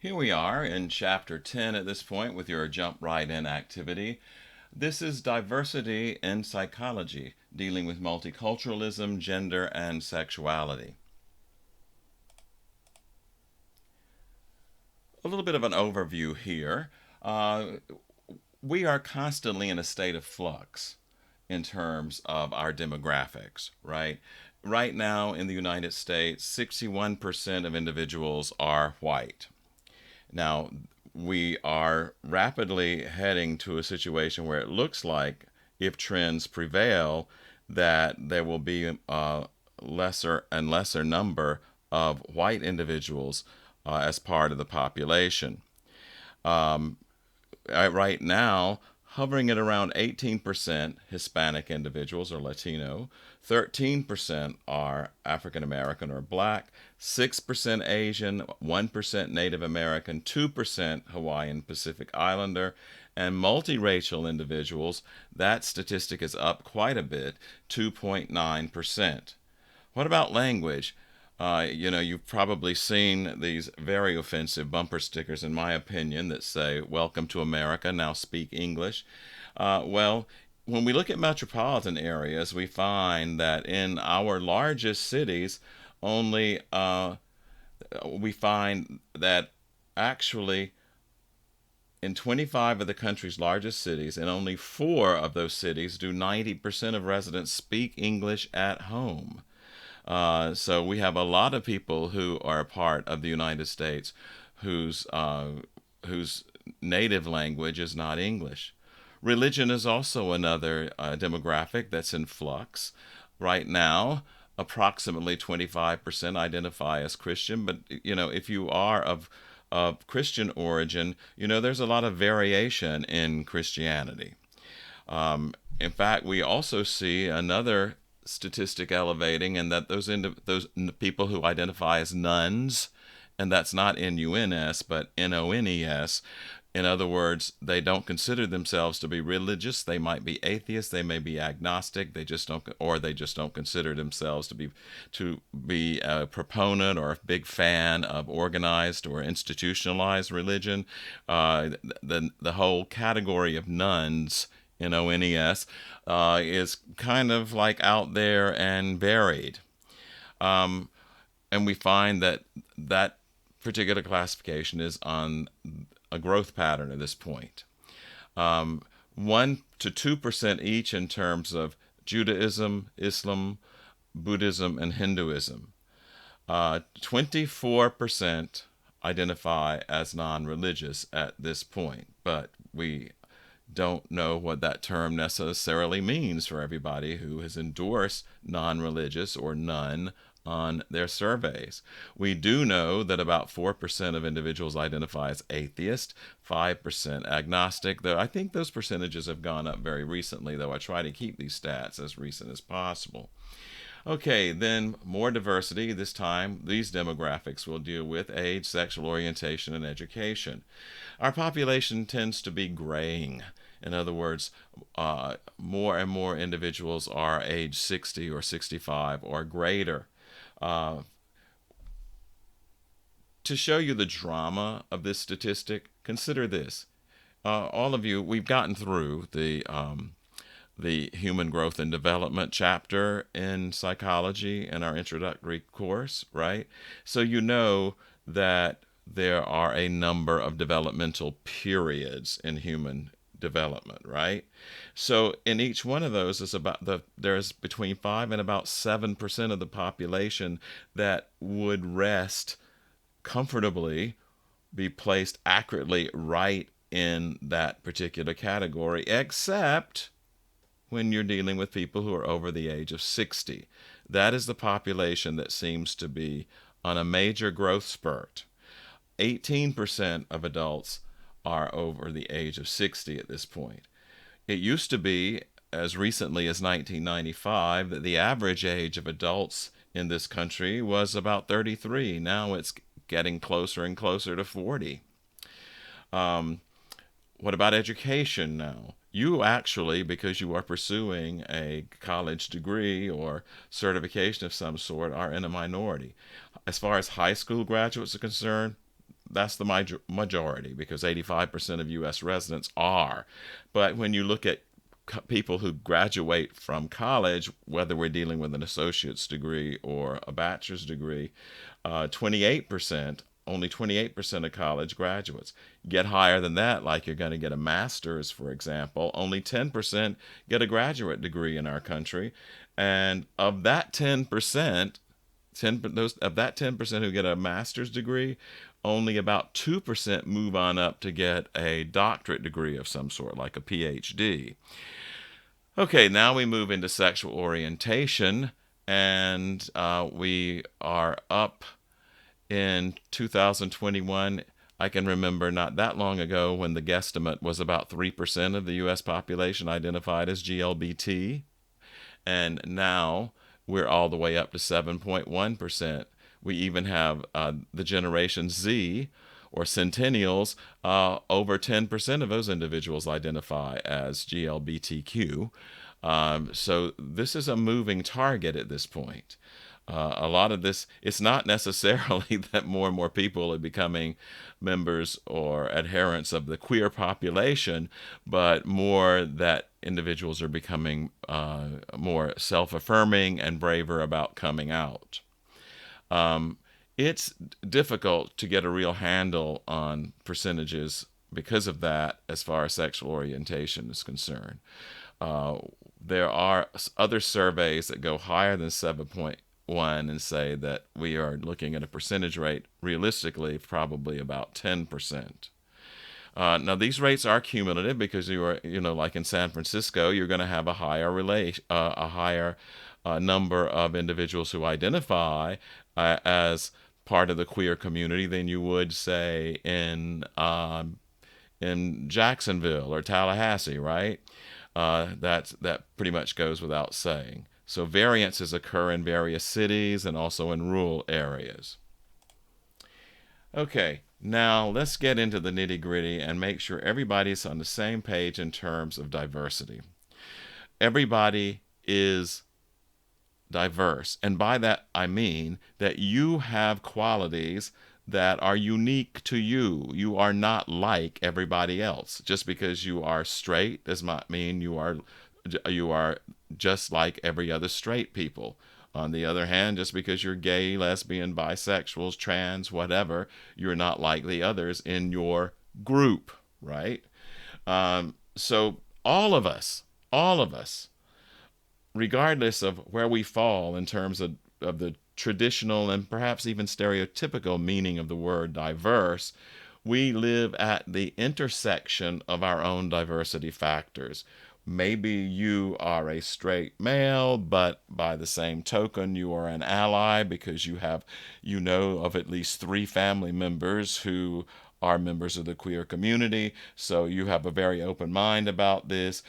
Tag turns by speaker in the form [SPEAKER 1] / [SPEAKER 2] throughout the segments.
[SPEAKER 1] Here we are in Chapter 10 at this point with your Jump Right In activity. This is Diversity in Psychology, dealing with multiculturalism, gender, and sexuality. A little bit of an overview here. Uh, we are constantly in a state of flux in terms of our demographics, right? Right now in the United States, 61% of individuals are white. Now, we are rapidly heading to a situation where it looks like, if trends prevail, that there will be a lesser and lesser number of white individuals as part of the population. Um, right now, hovering at around 18% Hispanic individuals or Latino, 13% are African American or Black, 6% Asian, 1% Native American, 2% Hawaiian Pacific Islander, and multiracial individuals, that statistic is up quite a bit, 2.9%. What about language? You've probably seen these very offensive bumper stickers, in my opinion, that say, "Welcome to America, now speak English." Well, when we look at metropolitan areas, we find that in our largest cities, only we find that actually in 25 of the country's largest cities, in only four of those cities, do 90% of residents speak English at home. So we have a lot of people who are a part of the United States whose native language is not English. Religion is also another demographic that's in flux. Right now, approximately 25% identify as Christian, but if you are of Christian origin, there's a lot of variation in Christianity. In fact, we also see another statistic elevating, and that those people who identify as nuns, and that's not N-U-N-S, but N-O-N-E-S. In other words, they don't consider themselves to be religious. They might be atheists. They may be agnostic. They just don't consider themselves to be a proponent or a big fan of organized or institutionalized religion. The whole category of nuns, N-O-N-E-S, is kind of like out there and buried. Um, and we find that that particular classification is on a growth pattern at this point. 1 to 2% each in terms of Judaism, Islam, Buddhism, and Hinduism. 24% identify as non religious at this point, but we don't know what that term necessarily means for everybody who has endorsed non religious or none on their surveys. We do know that about 4% of individuals identify as atheist, 5% agnostic, though I think those percentages have gone up very recently, though I try to keep these stats as recent as possible. Okay, then more diversity. This time, these demographics will deal with age, sexual orientation, and education. Our population tends to be graying. In other words, more and more individuals are age 60 or 65 or greater. Uh, to show you the drama of this statistic, consider this. All of you, we've gotten through the human growth and development chapter in psychology in our introductory course, right? So you know that there are a number of developmental periods in human development, right? So in each one of those is there's between 5 and about 7% of the population that would rest comfortably, be placed accurately right in that particular category, except when you're dealing with people who are over the age of 60. That is the population that seems to be on a major growth spurt. 18% of adults are over the age of 60 at this point. It used to be, as recently as 1995, that the average age of adults in this country was about 33. Now it's getting closer and closer to 40. What about education now? You actually, because you are pursuing a college degree or certification of some sort, are in a minority. As far as high school graduates are concerned, that's the majority, because 85% of U.S. residents are. But when you look at people who graduate from college, whether we're dealing with an associate's degree or a bachelor's degree, 28%, only 28% of college graduates. Get higher than that, like you're going to get a master's, for example, only 10% get a graduate degree in our country. And of that 10%, of that 10% who get a master's degree, only about 2% move on up to get a doctorate degree of some sort, like a PhD. Okay, now we move into sexual orientation, and we are up in 2021. I can remember not that long ago when the guesstimate was about 3% of the U.S. population identified as GLBT, and now we're all the way up to 7.1%. We even have the Generation Z, or centennials, over 10% of those individuals identify as GLBTQ. So this is a moving target at this point. A lot of this, it's not necessarily that more and more people are becoming members or adherents of the queer population, but more that individuals are becoming more self-affirming and braver about coming out. It's difficult to get a real handle on percentages because of that as far as sexual orientation is concerned. There are other surveys that go higher than 7.1 and say that we are looking at a percentage rate, realistically, probably about 10%. Now, these rates are cumulative because you are, like in San Francisco, you're going to have a higher number of individuals who identify as part of the queer community than you would, say, in Jacksonville or Tallahassee, right? That pretty much goes without saying. So variances occur in various cities and also in rural areas. Okay, now let's get into the nitty-gritty and make sure everybody's on the same page in terms of diversity. Everybody is diverse, and by that I mean that you have qualities that are unique to you. You are not like everybody else. Just because you are straight does not mean you are just like every other straight people. On the other hand, just because you're gay, lesbian, bisexuals, trans, whatever, you're not like the others in your group, right? So all of us, regardless of where we fall in terms of the traditional and perhaps even stereotypical meaning of the word diverse, we live at the intersection of our own diversity factors. Maybe you are a straight male, but by the same token, you are an ally because you know of at least 3 family members who are members of the queer community. So you have a very open mind about this.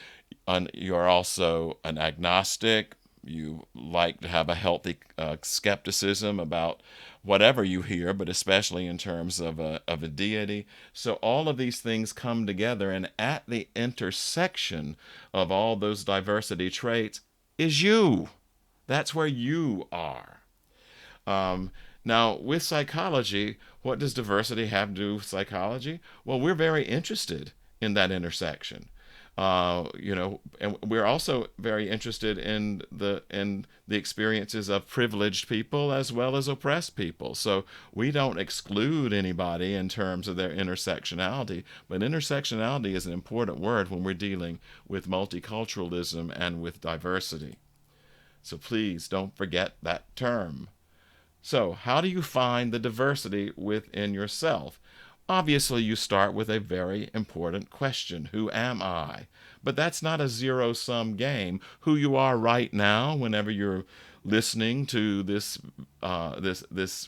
[SPEAKER 1] You're also an agnostic. You like to have a healthy skepticism about whatever you hear, but especially in terms of a deity. So all of these things come together, and at the intersection of all those diversity traits is you. That's where you are. Now, with psychology, what does diversity have to do with psychology? Well, we're very interested in that intersection. And we're also very interested in the experiences of privileged people as well as oppressed people. So we don't exclude anybody in terms of their intersectionality, but intersectionality is an important word when we're dealing with multiculturalism and with diversity. So please don't forget that term. So how do you find the diversity within yourself? Obviously, you start with a very important question. Who am I? But that's not a zero-sum game. Who you are right now, whenever you're listening to this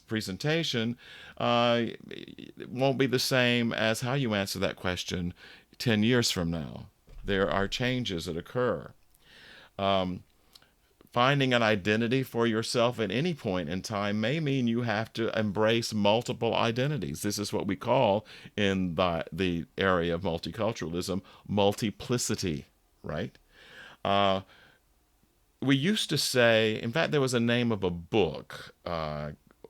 [SPEAKER 1] presentation, it won't be the same as how you answer that question 10 years from now. There are changes that occur. Finding an identity for yourself at any point in time may mean you have to embrace multiple identities. This is what we call, in the area of multiculturalism, multiplicity, right? We used to say, in fact, there was a name of a book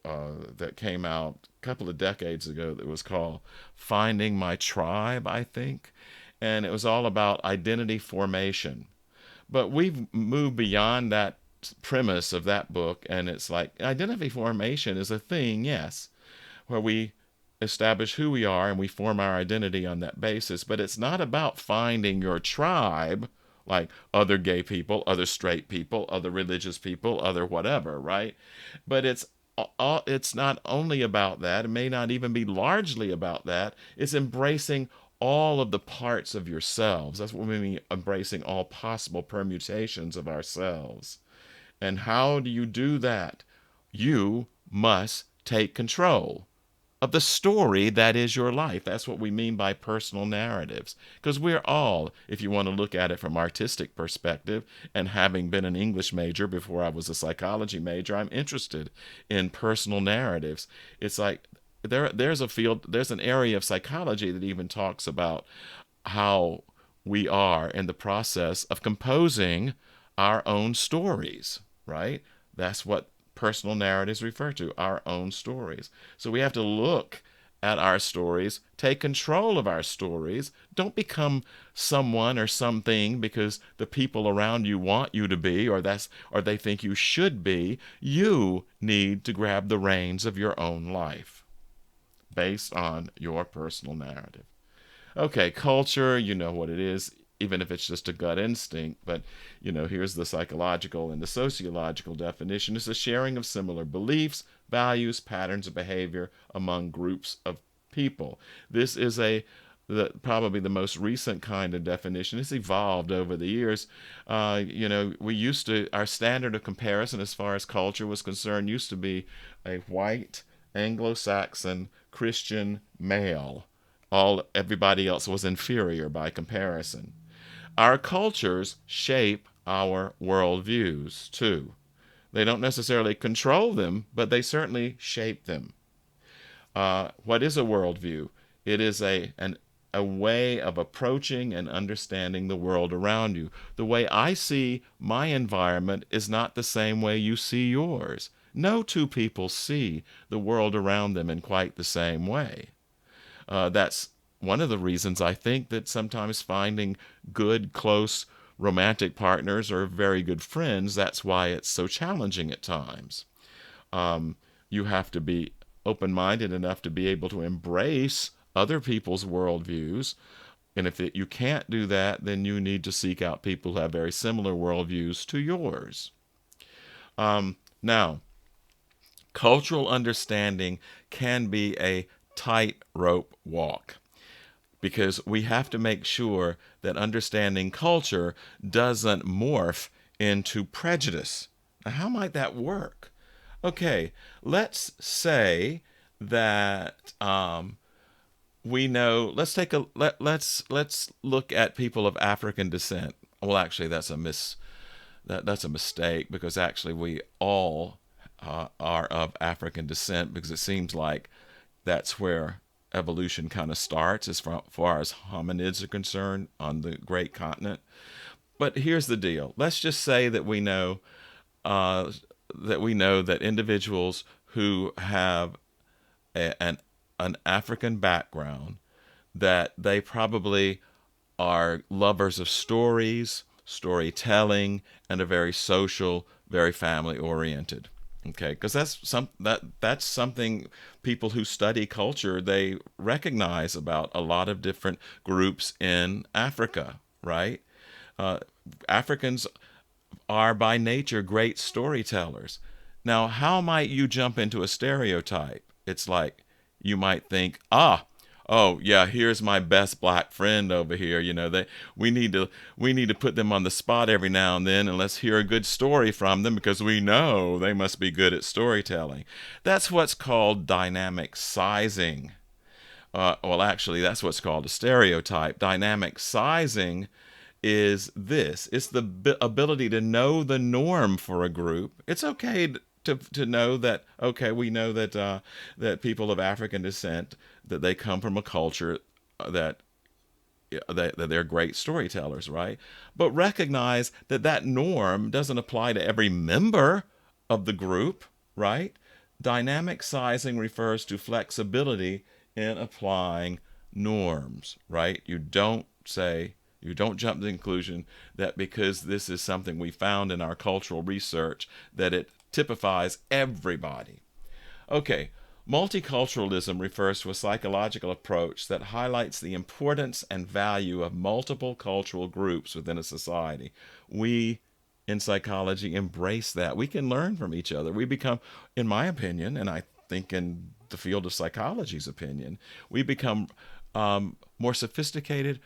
[SPEAKER 1] that came out a couple of decades ago that was called Finding My Tribe, I think. And it was all about identity formation. But we've moved beyond that premise of that book, and it's like identity formation is a thing, yes, where we establish who we are and we form our identity on that basis. But it's not about finding your tribe, like other gay people, other straight people, other religious people, other whatever, right? But it's not only about that. It may not even be largely about that. It's embracing all of the parts of yourselves. That's what we mean, embracing all possible permutations of ourselves. And how do you do that? You must take control of the story that is your life. That's what we mean by personal narratives. Because we're all, if you want to look at it from artistic perspective, and having been an English major before I was a psychology major, I'm interested in personal narratives. It's like there's a field, there's an area of psychology that even talks about how we are in the process of composing our own stories, right? That's what personal narratives refer to, our own stories. So we have to look at our stories, take control of our stories. Don't become someone or something because the people around you want you to be, or they think you should be. You need to grab the reins of your own life based on your personal narrative. Okay, culture, you know what it is, even if it's just a gut instinct. But, here's the psychological and the sociological definition. It's a sharing of similar beliefs, values, patterns of behavior among groups of people. This is probably the most recent kind of definition. It's evolved over the years. Our standard of comparison as far as culture was concerned used to be a white, Anglo-Saxon, Christian male. Everybody else was inferior by comparison. Our cultures shape our worldviews too. They don't necessarily control them, but they certainly shape them. What is a worldview? It is a way of approaching and understanding the world around you. The way I see my environment is not the same way you see yours. No two people see the world around them in quite the same way. That's one of the reasons I think that sometimes finding good, close, romantic partners or very good friends, that's why it's so challenging at times. You have to be open-minded enough to be able to embrace other people's worldviews. And if you can't do that, then you need to seek out people who have very similar worldviews to yours. Now, cultural understanding can be a tightrope walk because we have to make sure that understanding culture doesn't morph into prejudice. Now, how might that work? Okay, let's say that we know. Let's look at people of African descent. Well, actually, that's a mistake because actually we all are of African descent because it seems like that's where evolution kind of starts as far as hominids are concerned on the great continent. But here's the deal. Let's just say that we know that individuals who have an African background, that they probably are lovers of stories, storytelling, and are very social, very family oriented. Okay, because that's something people who study culture, they recognize about a lot of different groups in Africa, right? Africans are by nature great storytellers. Now, how might you jump into a stereotype? It's like you might think, oh yeah, here's my best black friend over here. We need to put them on the spot every now and then, and let's hear a good story from them because we know they must be good at storytelling. That's what's called dynamic sizing. Actually, that's what's called a stereotype. Dynamic sizing is this. It's the ability to know the norm for a group. It's okay to know that, okay, we know that people of African descent, that they come from a culture that they're great storytellers, right? But recognize that norm doesn't apply to every member of the group, right? Dynamic sizing refers to flexibility in applying norms, right? You don't jump to the conclusion that because this is something we found in our cultural research that it typifies everybody. Okay, multiculturalism refers to a psychological approach that highlights the importance and value of multiple cultural groups within a society. We in psychology embrace that. We can learn from each other. We become, in my opinion, and I think in the field of psychology's opinion, we become more sophisticated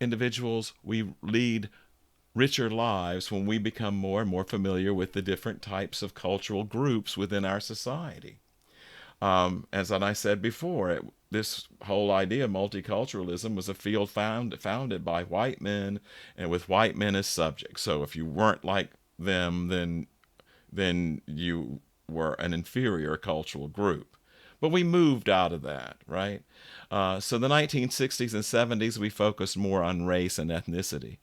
[SPEAKER 1] individuals. We lead richer lives when we become more and more familiar with the different types of cultural groups within our society. As I said before, this whole idea of multiculturalism was a field founded by white men and with white men as subjects. So if you weren't like them, then you were an inferior cultural group. But we moved out of that, right? So the 1960s and 70s, we focused more on race and ethnicity.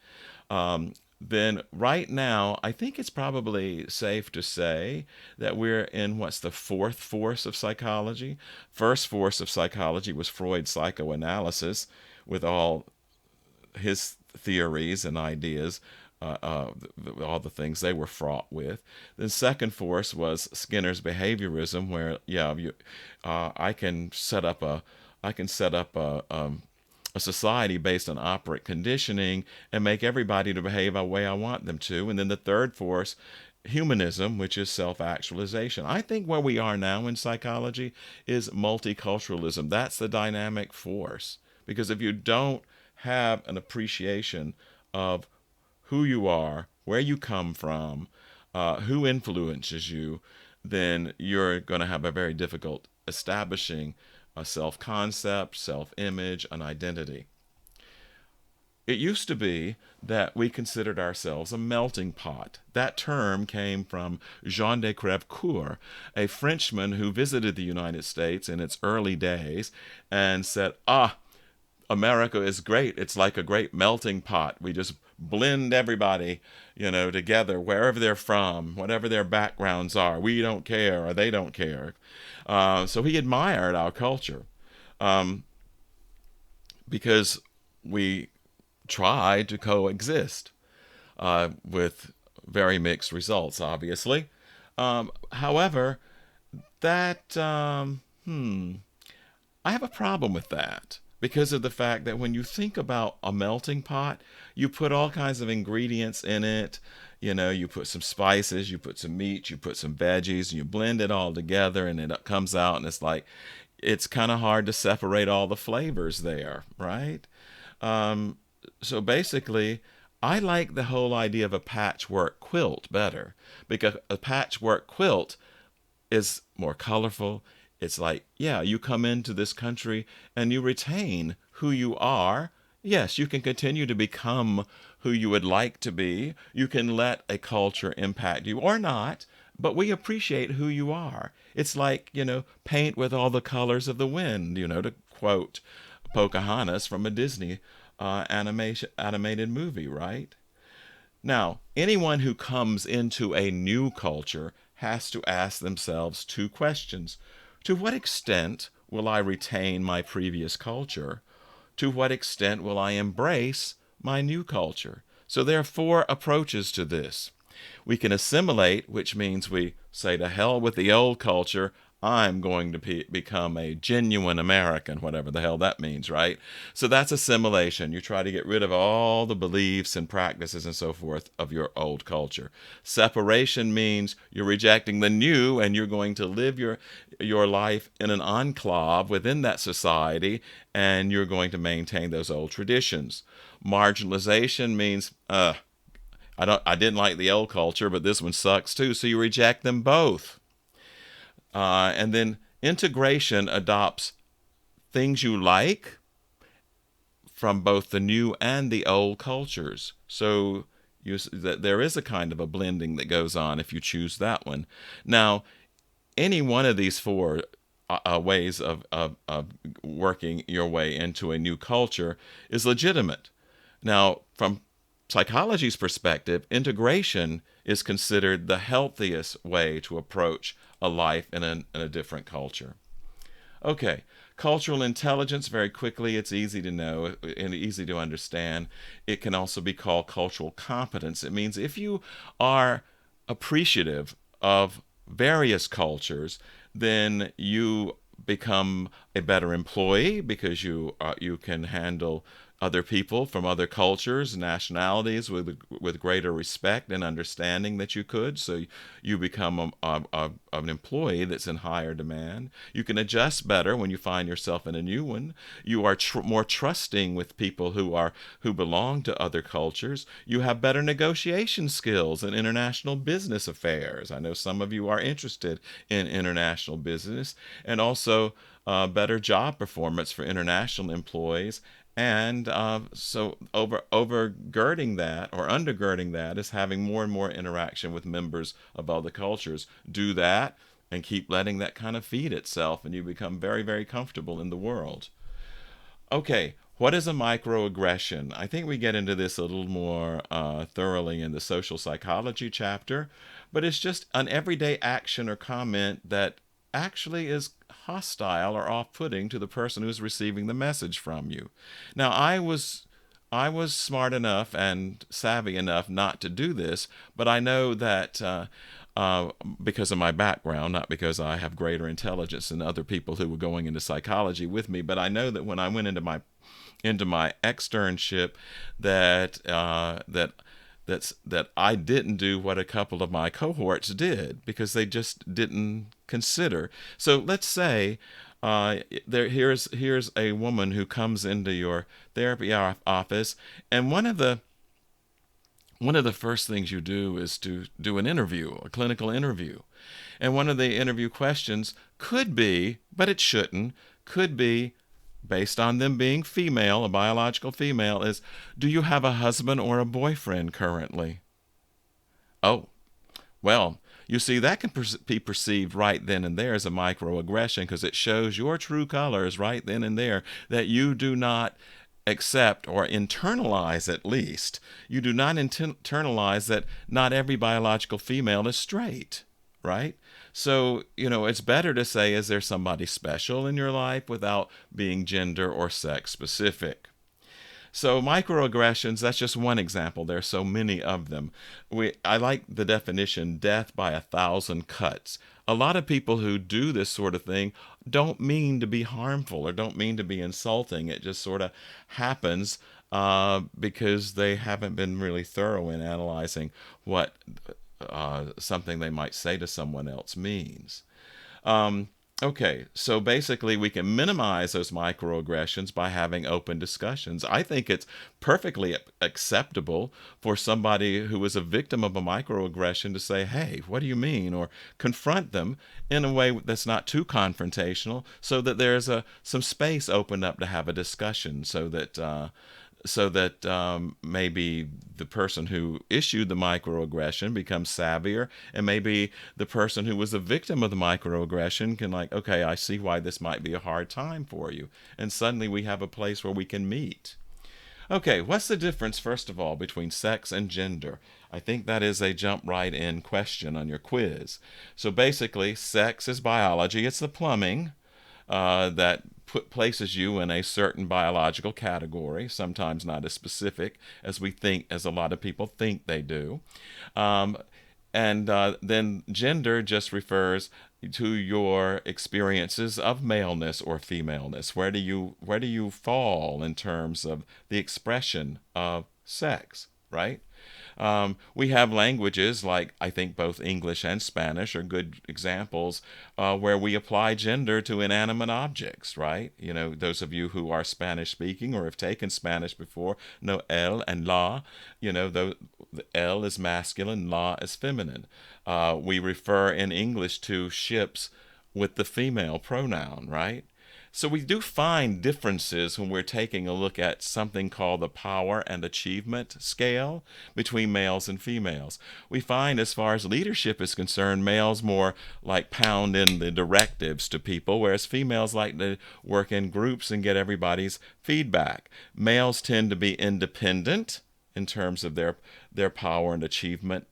[SPEAKER 1] Then right now, I think it's probably safe to say that we're in what's the fourth force of psychology. First force of psychology was Freud's psychoanalysis with all his theories and ideas, all the things they were fraught with. The second force was Skinner's behaviorism, where I can set up a society based on operant conditioning and make everybody to behave the way I want them to. And then the third force, humanism, which is self-actualization. I think where we are now in psychology is multiculturalism. That's the dynamic force. Because if you don't have an appreciation of who you are, where you come from, who influences you, then you're going to have a very difficult establishing a self-concept, self-image, an identity. It used to be that we considered ourselves a melting pot. That term came from Jean de Crèvecoeur, a Frenchman who visited the United States in its early days and said, America is great. It's like a great melting pot. We just blend everybody, together, wherever they're from, whatever their backgrounds are. We don't care, or they don't care. So he admired our culture because we tried to coexist with very mixed results, obviously. However, that I have a problem with that because of the fact that when you think about a melting pot, you put all kinds of ingredients in it. You put some spices, you put some meat, you put some veggies, and you blend it all together, and it comes out, and it's kind of hard to separate all the flavors there, right? So basically, I like the whole idea of a patchwork quilt better because a patchwork quilt is more colorful. It's like, you come into this country and you retain who you are. Yes, you can continue to become who you would like to be. You can let a culture impact you or not, but we appreciate who you are. It's like, paint with all the colors of the wind, to quote Pocahontas from a Disney animated movie, right? Now, anyone who comes into a new culture has to ask themselves two questions. To what extent will I retain my previous culture? To what extent will I embrace my new culture? So there are four approaches to this. We can assimilate, which means we say to hell with the old culture. I'm going to become a genuine American, whatever the hell that means, right? So that's assimilation. You try to get rid of all the beliefs and practices and so forth of your old culture. Separation means you're rejecting the new and you're going to live your life in an enclave within that society and you're going to maintain those old traditions. Marginalization means, I didn't like the old culture, but this one sucks too, so you reject them both. And then integration adopts things you like from both the new and the old cultures. So there is a kind of a blending that goes on if you choose that one. Now, any one of these four ways of working your way into a new culture is legitimate. Now, from psychology's perspective, integration is considered the healthiest way to approach a life in a different culture. Okay, cultural intelligence, very quickly, it's easy to know and easy to understand. It can also be called cultural competence. It means if you are appreciative of various cultures, then you become a better employee because you can handle other people from other cultures, nationalities with greater respect and understanding that you could. So you become an employee that's in higher demand. You can adjust better when you find yourself in a new one. You are more trusting with people who belong to other cultures. You have better negotiation skills in international business affairs. I know some of you are interested in international business, and also better job performance for international employees. And so overgirding that or undergirding that is having more and more interaction with members of other cultures. Do that and keep letting that kind of feed itself, and you become very, very comfortable in the world. Okay, what is a microaggression? I think we get into this a little more thoroughly in the social psychology chapter, but it's just an everyday action or comment that actually is hostile or off-putting to the person who's receiving the message from you. Now, I was smart enough and savvy enough not to do this, but I know that because of my background, not because I have greater intelligence than other people who were going into psychology with me, but I know that when I went into my externship, that that I didn't do what a couple of my cohorts did because they just didn't consider. So let's say here's a woman who comes into your therapy office, and one of the first things you do is to do an interview, a clinical interview. And one of the interview questions could be, but it shouldn't, could be, based on them being female, a biological female, is, do you have a husband or a boyfriend currently? Oh, well, you see, that can be perceived right then and there as a microaggression because it shows your true colors right then and there that you do not accept or internalize, at least. You do not internalize that not every biological female is straight, right? So, it's better to say, is there somebody special in your life without being gender or sex specific? So microaggressions, that's just one example. There are so many of them. I like the definition, death by 1,000 cuts. A lot of people who do this sort of thing don't mean to be harmful or don't mean to be insulting. It just sort of happens because they haven't been really thorough in analyzing what something they might say to someone else means. Okay, so basically we can minimize those microaggressions by having open discussions. I think it's perfectly acceptable for somebody who is a victim of a microaggression to say, hey, what do you mean? Or confront them in a way that's not too confrontational so that there's some space opened up to have a discussion so that maybe the person who issued the microaggression becomes savvier, and maybe the person who was a victim of the microaggression can okay, I see why this might be a hard time for you. And suddenly we have a place where we can meet. Okay, what's the difference, first of all, between sex and gender? I think that is a jump right in question on your quiz. So basically, sex is biology. It's the plumbing that places you in a certain biological category, sometimes not as specific as as a lot of people think they do. And then gender just refers to your experiences of maleness or femaleness. Where do you fall in terms of the expression of sex, right? We have languages like, I think both English and Spanish are good examples where we apply gender to inanimate objects, right? Those of you who are Spanish speaking or have taken Spanish before know el and la. The el is masculine, la is feminine. We refer in English to ships with the female pronoun, right? So we do find differences when we're taking a look at something called the power and achievement scale between males and females. We find, as far as leadership is concerned, males more like pound in the directives to people, whereas females like to work in groups and get everybody's feedback. Males tend to be independent, in terms of their power and achievement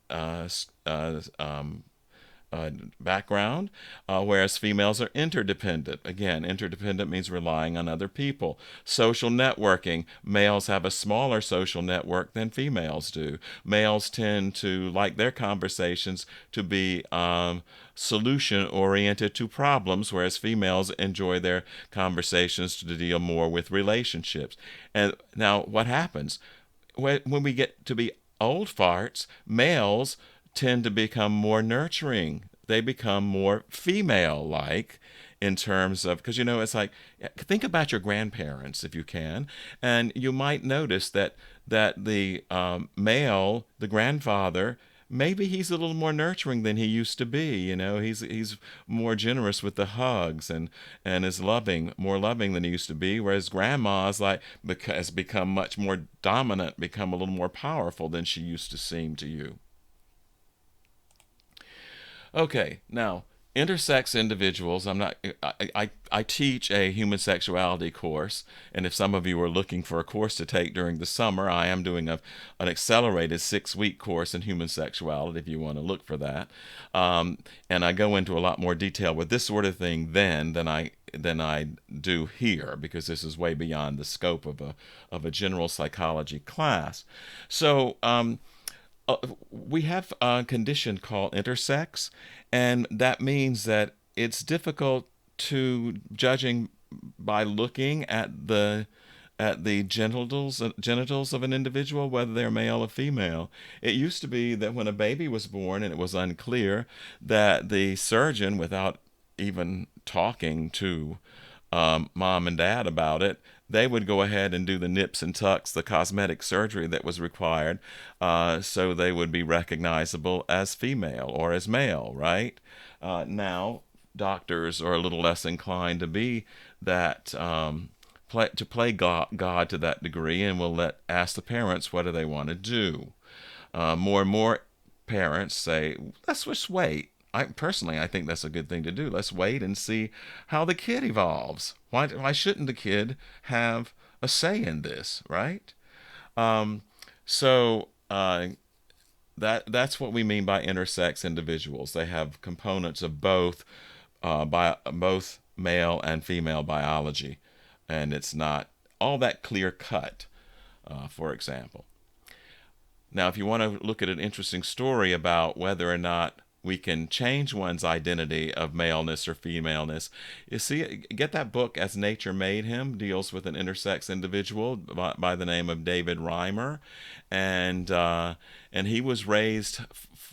[SPEAKER 1] background, whereas females are interdependent. Again, interdependent means relying on other people. Social networking, males have a smaller social network than females do. Males tend to like their conversations to be solution oriented to problems, whereas females enjoy their conversations to deal more with relationships. And now, what happens? When we get to be old farts, males tend to become more nurturing. They become more female like in terms of, because it's like, think about your grandparents if you can, and you might notice that the male, the grandfather, maybe he's a little more nurturing than he used to be. He's more generous with the hugs and is more loving than he used to be. Whereas grandma's like has become much more dominant, become a little more powerful than she used to seem to you. Okay, now intersex individuals. I'm not. I teach a human sexuality course, and if some of you are looking for a course to take during the summer, I am doing an accelerated 6-week course in human sexuality. If you want to look for that, and I go into a lot more detail with this sort of thing than I do here, because this is way beyond the scope of a general psychology class. So. We have a condition called intersex, and that means that it's difficult to judging by looking at the genitals of an individual, whether they're male or female. It used to be that when a baby was born and it was unclear, that the surgeon, without even talking to mom and dad about it, they would go ahead and do the nips and tucks, the cosmetic surgery that was required, so they would be recognizable as female or as male, right? Now, doctors are a little less inclined to be that, play God to that degree, and will ask the parents what do they want to do. More and more parents say, let's just wait. I think that's a good thing to do. Let's wait and see how the kid evolves. Why shouldn't the kid have a say in this, right? Um, so that's what we mean by intersex individuals. They have components of both male and female biology, and it's not all that clear cut. For example, now if you want to look at an interesting story about whether or not we can change one's identity of maleness or femaleness, you see, get that book As Nature Made Him, deals with an intersex individual by the name of David Reimer, and he was raised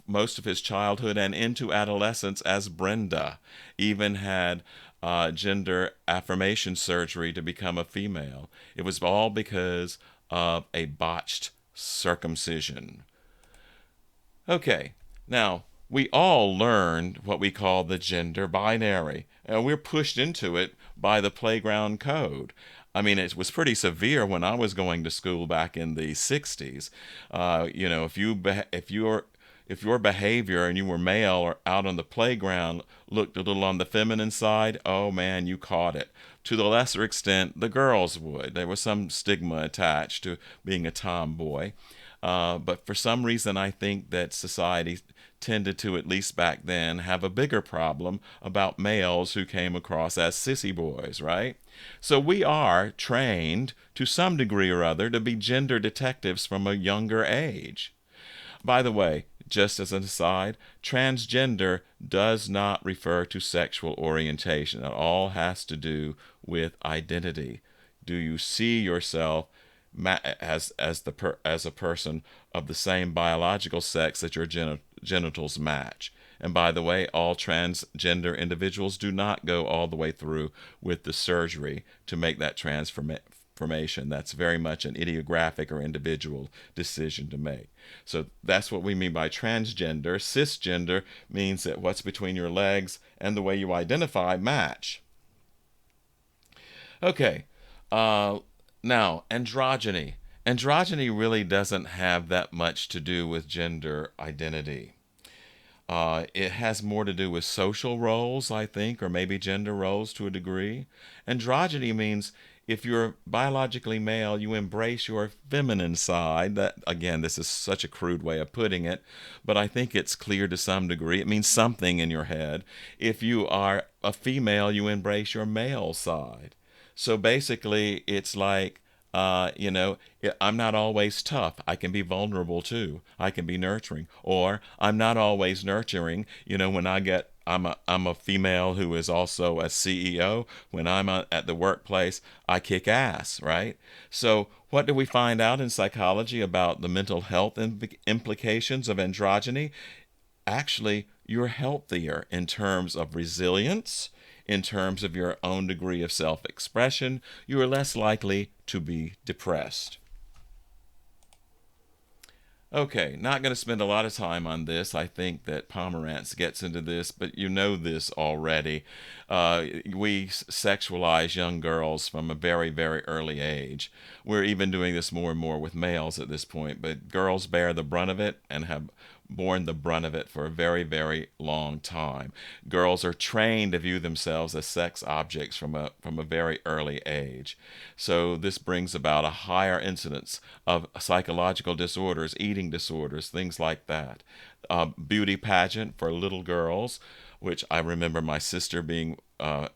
[SPEAKER 1] most of his childhood and into adolescence as Brenda, even had gender affirmation surgery to become a female. It was all because of a botched circumcision. Okay, now we all learned what we call the gender binary, and we're pushed into it by the playground code. I mean, it was pretty severe when I was going to school back in the '60s. If your behavior and you were male or out on the playground looked a little on the feminine side, oh man, you caught it. To the lesser extent, the girls would. There was some stigma attached to being a tomboy. But for some reason, I think that society tended to, at least back then, have a bigger problem about males who came across as sissy boys, right? So we are trained to some degree or other to be gender detectives from a younger age. By the way, just as an aside, transgender does not refer to sexual orientation. It all has to do with identity. Do you see yourself as a person of the same biological sex that your genitals match? And by the way, all transgender individuals do not go all the way through with the surgery to make that transformation. That's very much an idiographic or individual decision to make. So that's what we mean by transgender. Cisgender means that what's between your legs and the way you identify match. Okay, now androgyny. Androgyny really doesn't have that much to do with gender identity. It has more to do with social roles, I think, or maybe gender roles to a degree. Androgyny means If you're biologically male, you embrace your feminine side. That, again, this is such a crude way of putting it, but I think it's clear to some degree. It means something in your head. If you are a female, you embrace your male side. So basically, it's like, I'm not always tough. I can be vulnerable too. I can be nurturing. Or I'm not always nurturing. When I'm a female who is also a CEO. When I'm at the workplace, I kick ass, right? So, what do we find out in psychology about the mental health implications of androgyny? Actually, you're healthier in terms of resilience, in terms of your own degree of self expression. You are less likely to be depressed. Okay, not going to spend a lot of time on this. I think that Pomerantz gets into this, but you know this already. We sexualize young girls from a very, very early age. We're even doing this more and more with males at this point, but girls bear the brunt of it and have borne the brunt of it for a very, very long time. Girls are trained to view themselves as sex objects from a very early age. So this brings about a higher incidence of psychological disorders, eating disorders, things like that. Beauty pageant for little girls, which I remember my sister being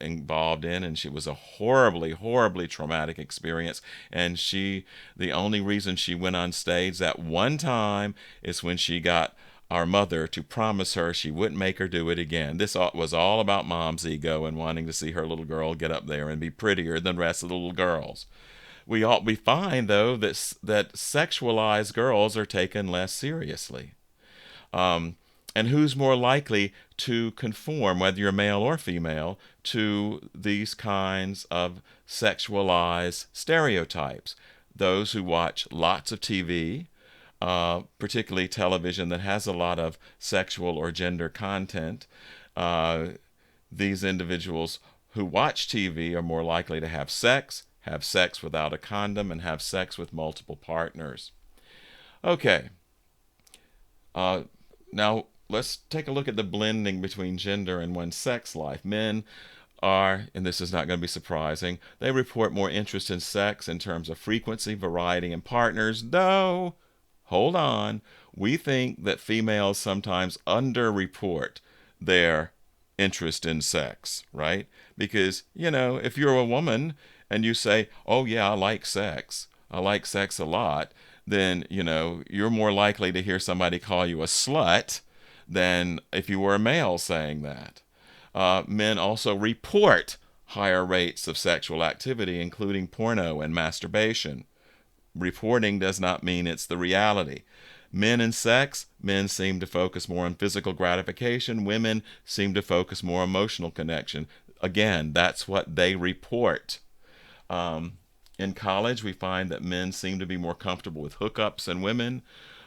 [SPEAKER 1] involved in, and she was a horribly, horribly traumatic experience. And the only reason she went on stage that one time is when she got our mother to promise her she wouldn't make her do it again. This was all about mom's ego and wanting to see her little girl get up there and be prettier than the rest of the little girls. We find though that sexualized girls are taken less seriously. And who's more likely to conform, whether you're male or female, to these kinds of sexualized stereotypes? Those who watch lots of TV, particularly television that has a lot of sexual or gender content. These individuals who watch TV are more likely to have sex without a condom, and have sex with multiple partners. Okay, now let's take a look at the blending between gender and one's sex life. Men are, and this is not going to be surprising, they report more interest in sex in terms of frequency, variety, and partners, though, hold on, we think that females sometimes underreport their interest in sex, right? Because, if you're a woman and you say, oh yeah, I like sex a lot, then, you're more likely to hear somebody call you a slut than if you were a male saying that. Men also report higher rates of sexual activity, including porno and masturbation. Reporting does not mean it's the reality. Men and sex, men seem to focus more on physical gratification. Women seem to focus more on emotional connection. Again, that's what they report. In college, we find that men seem to be more comfortable with hookups than women.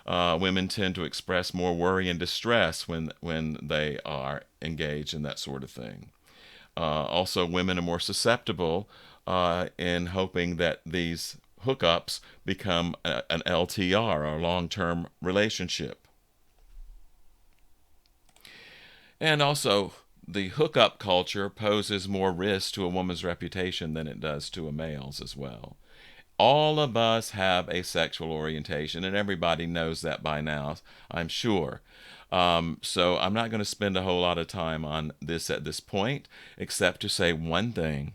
[SPEAKER 1] Women tend to express more worry and distress when they are engaged in that sort of thing. Also, women are more susceptible in hoping that these hookups become an LTR, or long-term relationship. And also, the hookup culture poses more risk to a woman's reputation than it does to a male's as well. All of us have a sexual orientation, and everybody knows that by now, I'm sure. So I'm not going to spend a whole lot of time on this at this point, except to say one thing.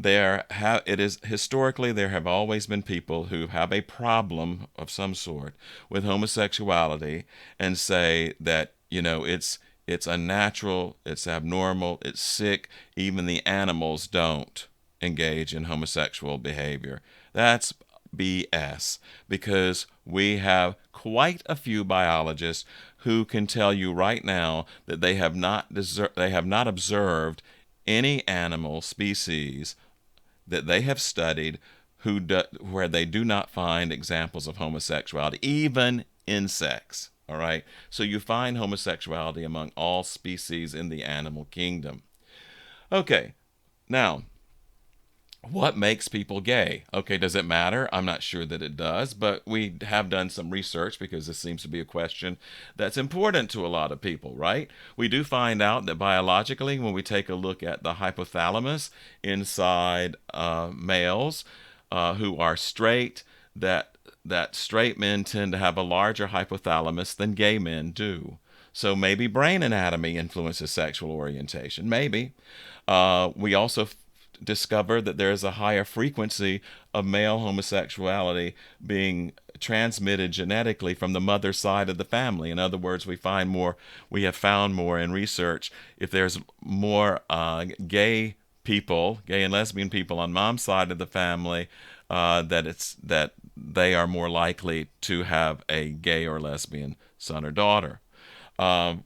[SPEAKER 1] Historically, there have always been people who have a problem of some sort with homosexuality and say that, it's unnatural, it's abnormal, it's sick. Even the animals don't engage in homosexual behavior. That's BS, because we have quite a few biologists who can tell you right now that they have not observed any animal species that they have studied where they do not find examples of homosexuality, even insects. All right, so you find homosexuality among all species in the animal kingdom. Okay, now What makes people gay? Okay, does it matter? I'm not sure that it does, but we have done some research because this seems to be a question that's important to a lot of people, right? We do find out that biologically, when we take a look at the hypothalamus inside males who are straight, that straight men tend to have a larger hypothalamus than gay men do. So maybe brain anatomy influences sexual orientation. Maybe. We also discover that there is a higher frequency of male homosexuality being transmitted genetically from the mother side of the family. In other words, we have found more in research if there's more gay and lesbian people on mom's side of the family, that they are more likely to have a gay or lesbian son or daughter. And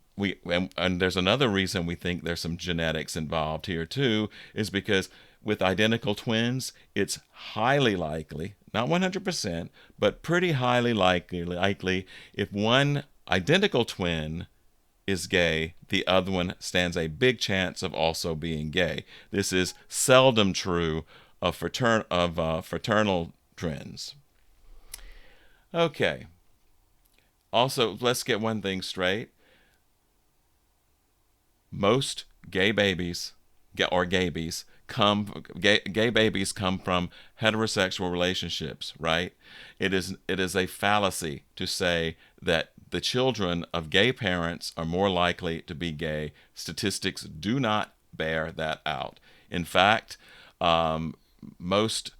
[SPEAKER 1] there's another reason we think there's some genetics involved here too, is because with identical twins, it's highly likely, not 100%, but pretty highly likely if one identical twin is gay, the other one stands a big chance of also being gay. This is seldom true of fraternal twins. Okay. Also, let's get one thing straight. Most gay babies or gaybies gay babies come from heterosexual relationships, right? It is a fallacy to say that the children of gay parents are more likely to be gay. Statistics do not bear that out. In fact, most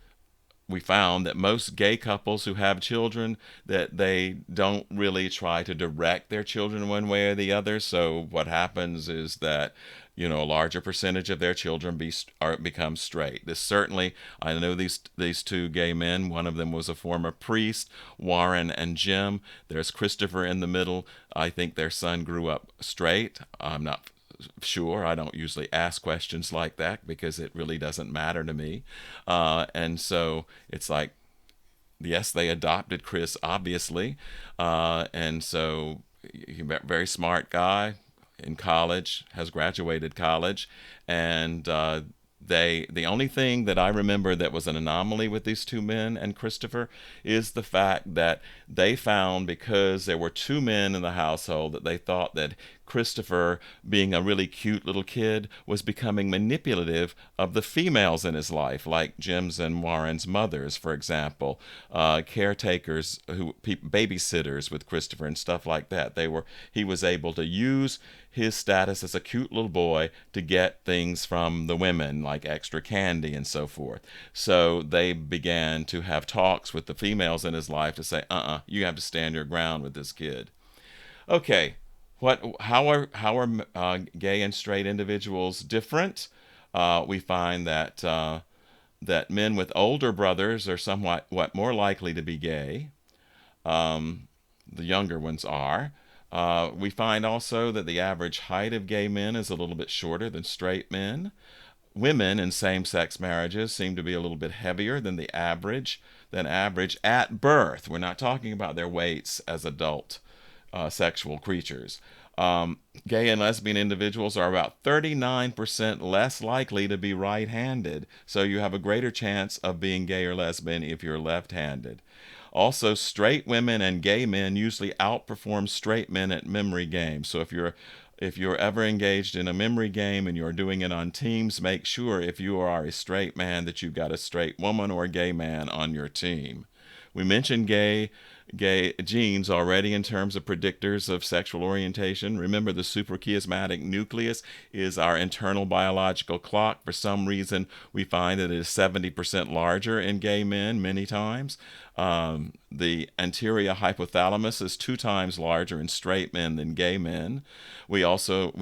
[SPEAKER 1] we found that most gay couples who have children, that they don't really try to direct their children one way or the other. So what happens is that a larger percentage of their children become straight. This certainly, I know these two gay men. One of them was a former priest, Warren and Jim. There's Christopher in the middle. I think their son grew up straight. I'm not sure. I don't usually ask questions like that because it really doesn't matter to me. And so it's like, yes, they adopted Chris, obviously. And so he's a very smart guy in college, has graduated college, and the only thing that I remember that was an anomaly with these two men and Christopher is the fact that they found, because there were two men in the household, that they thought that Christopher, being a really cute little kid, was becoming manipulative of the females in his life, like Jim's and Warren's mothers, for example, caretakers, babysitters with Christopher and stuff like that. He was able to use his status as a cute little boy to get things from the women, like extra candy and so forth. So they began to have talks with the females in his life to say, you have to stand your ground with this kid. Okay, how are gay and straight individuals different? We find that men with older brothers are somewhat more likely to be gay. The younger ones are. We find also that the average height of gay men is a little bit shorter than straight men. Women in same-sex marriages seem to be a little bit heavier than average at birth. We're not talking about their weights as adult sexual creatures. Gay and lesbian individuals are about 39% less likely to be right-handed, so you have a greater chance of being gay or lesbian if you're left-handed. Also, straight women and gay men usually outperform straight men at memory games. So if you're ever engaged in a memory game and you're doing it on teams, make sure, if you are a straight man, that you've got a straight woman or a gay man on your team. We mentioned gay genes already in terms of predictors of sexual orientation. Remember, the suprachiasmatic nucleus is our internal biological clock. For some reason, we find that it is 70% larger in gay men many times. The anterior hypothalamus is 2 times larger in straight men than gay men. We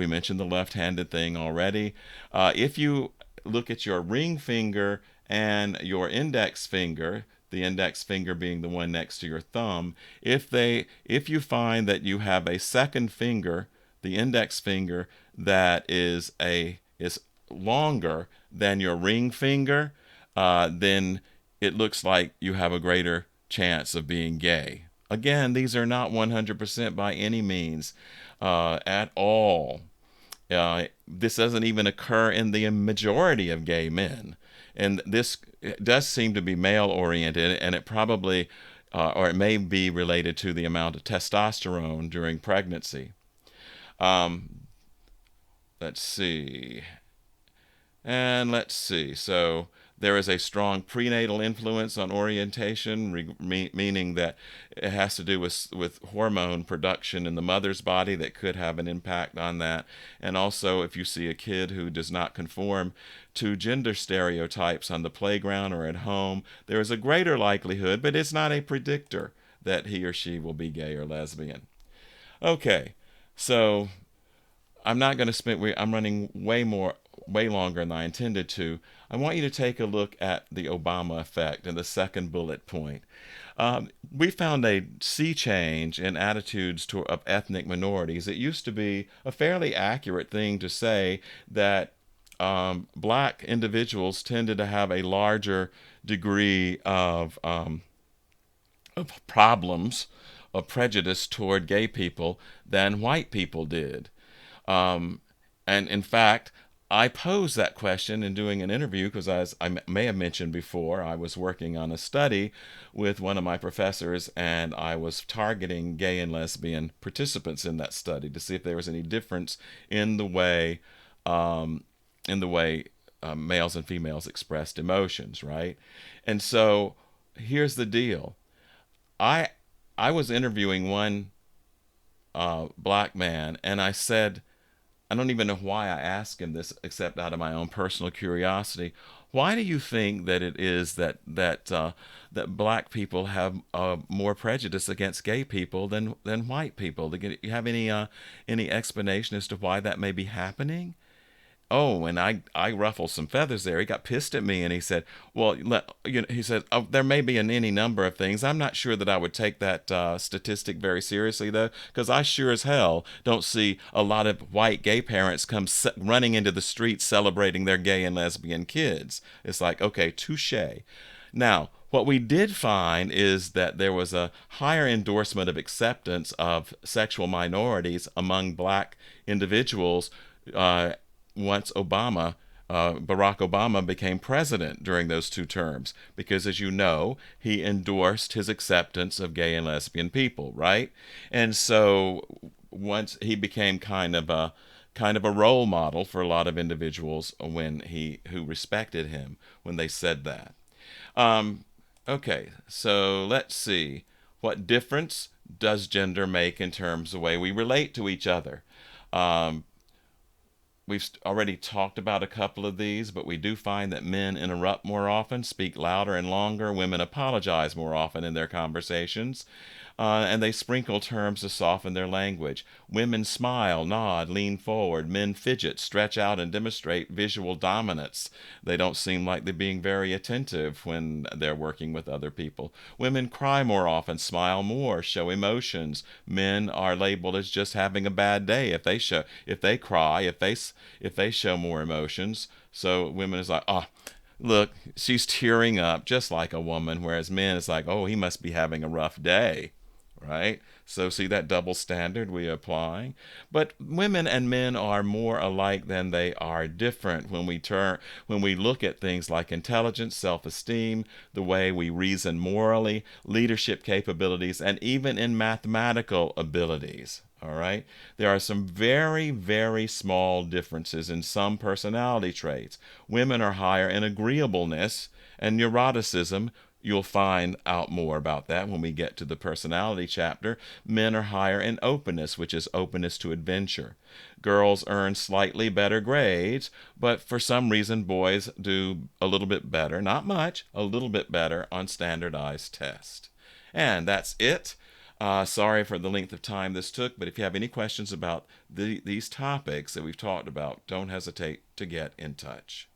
[SPEAKER 1] mentioned the left-handed thing already. If you look at your ring finger and your index finger, the index finger being the one next to your thumb, if you find that you have a second finger, the index finger, that is longer than your ring finger, then it looks like you have a greater chance of being gay. Again, these are not 100% by any means at all. This doesn't even occur in the majority of gay men. And this does seem to be male oriented, and it probably, or it may be related to the amount of testosterone during pregnancy. Um, let's see. And let's see. So there is a strong prenatal influence on orientation, meaning that it has to do with hormone production in the mother's body that could have an impact on that. And also, if you see a kid who does not conform to gender stereotypes on the playground or at home, there is a greater likelihood, but it's not a predictor, that he or she will be gay or lesbian. Okay, so I'm not going to spend. I'm running way longer than I intended to. I want you to take a look at the Obama effect in the second bullet point. We found a sea change in attitudes of ethnic minorities. It used to be a fairly accurate thing to say that black individuals tended to have a larger degree of problems of prejudice toward gay people than white people did. Um, and in fact, I posed that question in doing an interview because, as I may have mentioned before, I was working on a study with one of my professors, and I was targeting gay and lesbian participants in that study to see if there was any difference in the way, um, males and females expressed emotions, right? And so here's the deal: I I was interviewing one black man, and I said, I don't even know why I asked him this, except out of my own personal curiosity. Why do you think that it is that black people have more prejudice against gay people than white people? Do you have any explanation as to why that may be happening? Oh, and I ruffled some feathers there. He got pissed at me, and he said, "Well, he said, oh, there may be any number of things. I'm not sure that I would take that statistic very seriously, though, because I sure as hell don't see a lot of white gay parents come running into the streets celebrating their gay and lesbian kids." It's like, okay, touche. Now, what we did find is that there was a higher endorsement of acceptance of sexual minorities among black individuals. Once Barack Obama became president during those two terms, because as you know, he endorsed his acceptance of gay and lesbian people, right? And so once he became kind of a role model for a lot of individuals who respected him when they said that. Um, okay, so let's see. What difference does gender make in terms of the way we relate to each other? Um, We've already talked about a couple of these, but we do find that men interrupt more often, speak louder and longer. Women apologize more often in their conversations, and they sprinkle terms to soften their language. Women smile, nod, lean forward. Men fidget, stretch out, and demonstrate visual dominance. They don't seem like they're being very attentive when they're working with other people. Women cry more often, smile more, show emotions. Men are labeled as just having a bad day if they cry, if they show more emotions. So women is like, oh, look, she's tearing up just like a woman, whereas men is like, oh, he must be having a rough day, right? So see that double standard we applying. But women and men are more alike than they are different when we look at things like intelligence, self-esteem, the way we reason morally, leadership capabilities, and even in mathematical abilities. All right. There are some very, very small differences in some personality traits. Women are higher in agreeableness and neuroticism. You'll find out more about that when we get to the personality chapter. Men are higher in openness, which is openness to adventure. Girls earn slightly better grades, but for some reason, boys do a little bit better, not much, a little bit better on standardized tests. And that's it. Sorry for the length of time this took, but if you have any questions about these topics that we've talked about, don't hesitate to get in touch.